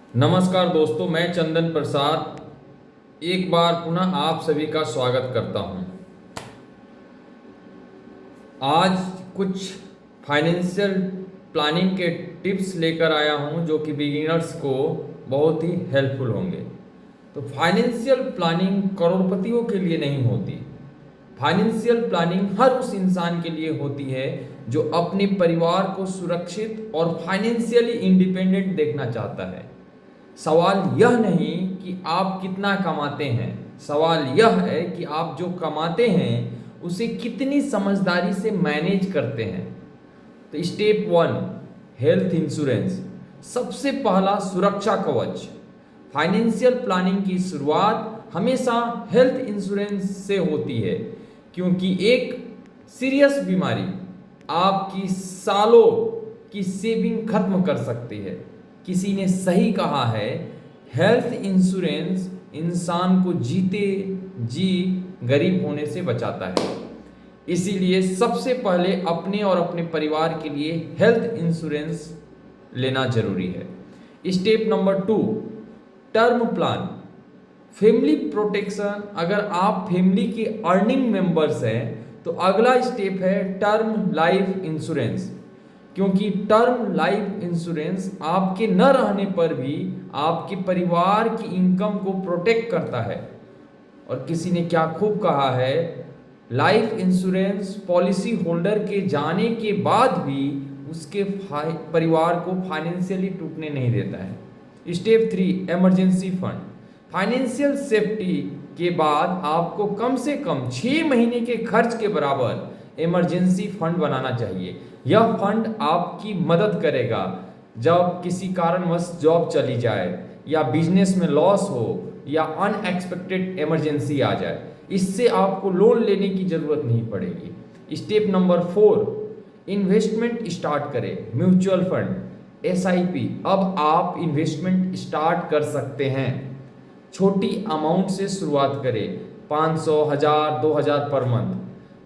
नमस्कार दोस्तों, मैं चंदन प्रसाद एक बार पुनः आप सभी का स्वागत करता हूं। आज कुछ फाइनेंशियल प्लानिंग के टिप्स लेकर आया हूं जो कि बिगिनर्स को बहुत ही हेल्पफुल होंगे। तो फाइनेंशियल प्लानिंग करोड़पतियों के लिए नहीं होती। फाइनेंशियल प्लानिंग हर उस इंसान के लिए होती है जो अपने परिवार को सुरक्षित और फाइनेंशियली इंडिपेंडेंट देखना चाहता है। सवाल यह नहीं कि आप कितना कमाते हैं, सवाल यह है कि आप जो कमाते हैं उसे कितनी समझदारी से मैनेज करते हैं। तो स्टेप 1, हेल्थ इंश्योरेंस। सबसे पहला सुरक्षा कवच। फाइनेंशियल प्लानिंग की शुरुआत हमेशा हेल्थ इंश्योरेंस से होती है, क्योंकि एक सीरियस बीमारी आपकी सालों की सेविंग खत्म कर सकती है। किसी ने सही कहा है, हेल्थ इंश्योरेंस इंसान को जीते जी गरीब होने से बचाता है। इसीलिए सबसे पहले अपने और अपने परिवार के लिए हेल्थ इंश्योरेंस लेना जरूरी है। Step number 2, term plan, family protection. अगर आप फैमिली के अर्निंग मेंबर्स हैं तो अगला स्टेप है टर्म लाइफ इंश्योरेंस, क्योंकि टर्म लाइफ इंश्योरेंस आपके न रहने पर भी आपके परिवार की इनकम को प्रोटेक्ट करता है। और किसी ने क्या खूब कहा है, लाइफ इंश्योरेंस पॉलिसी होल्डर के जाने के बाद भी उसके परिवार को फाइनेंशियली टूटने नहीं देता है। Step 3, emergency fund. Financial safety के बाद आपको कम से कम 6 महीने के खर्च के बराबर इमरजेंसी फंड बनाना चाहिए। यह फंड आपकी मदद करेगा जब किसी कारणवश जॉब चली जाए या बिजनेस में लॉस हो या अनएक्सपेक्टेड इमरजेंसी आ जाए। इससे आपको लोन लेने की जरूरत नहीं पड़ेगी। स्टेप नंबर 4, इन्वेस्टमेंट स्टार्ट करें। Mutual fund, SIP। अब आप इन्वेस्टमेंट स्टार्ट कर सकते हैं। छोटी अमाउंट से शुरुआत करें, 500, 1000, 2000 per month.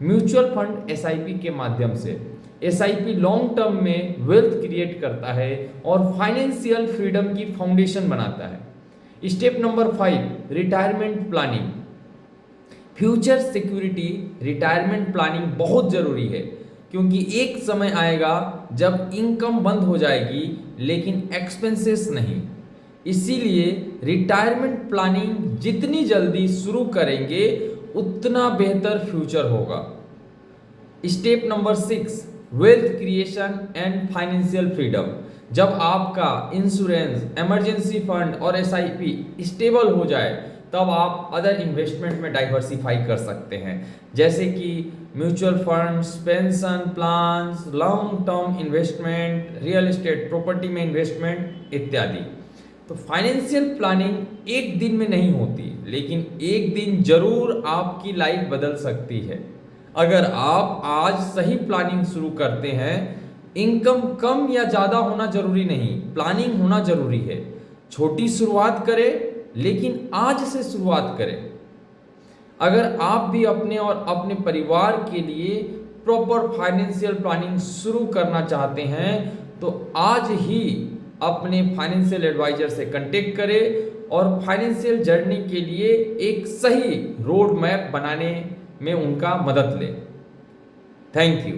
Mutual fund SIP के माध्यम से। SIP लॉन्ग टर्म में वेल्थ क्रिएट करता है और फाइनेंशियल फ्रीडम की फाउंडेशन बनाता है। Step number 5, retirement planning. Future security, retirement planning बहुत जरूरी है, क्योंकि एक समय आएगा जब इनकम बंद हो जाएगी लेकिन एक्सपेंसेस नहीं। इसीलिए रिटायरमेंट प्लानिंग जितनी जल्दी शुरू करेंगे उतना बेहतर फ्यूचर होगा। Step number 6, wealth creation and financial freedom. जब आपका इंश्योरेंस, इमरजेंसी फंड और SIP स्टेबल हो जाए तब आप अदर इन्वेस्टमेंट में डाइवर्सिफाई कर सकते हैं, जैसे कि mutual funds, pension plans, long term investment, real estate property में इन्वेस्टमेंट इत्यादि। तो फाइनेंशियल प्लानिंग एक दिन में नहीं होती, लेकिन एक दिन जरूर आपकी लाइफ बदल सकती है। अगर आप आज सही प्लानिंग शुरू करते हैं, इनकम कम या ज़्यादा होना जरूरी नहीं, प्लानिंग होना जरूरी है। छोटी शुरुआत करें, लेकिन आज से शुरुआत करें। अगर आप भी अपने और अपने परिवार के लिए प्रॉपर फाइनेंशियल प्लानिंग शुरू करना चाहते हैं तो आज ही अपने फाइनेंशियल एडवाइजर से कांटेक्ट करें और फाइनेंशियल जर्नी के लिए एक सही रोड मैप बनाने में उनका मदद लें। Thank you.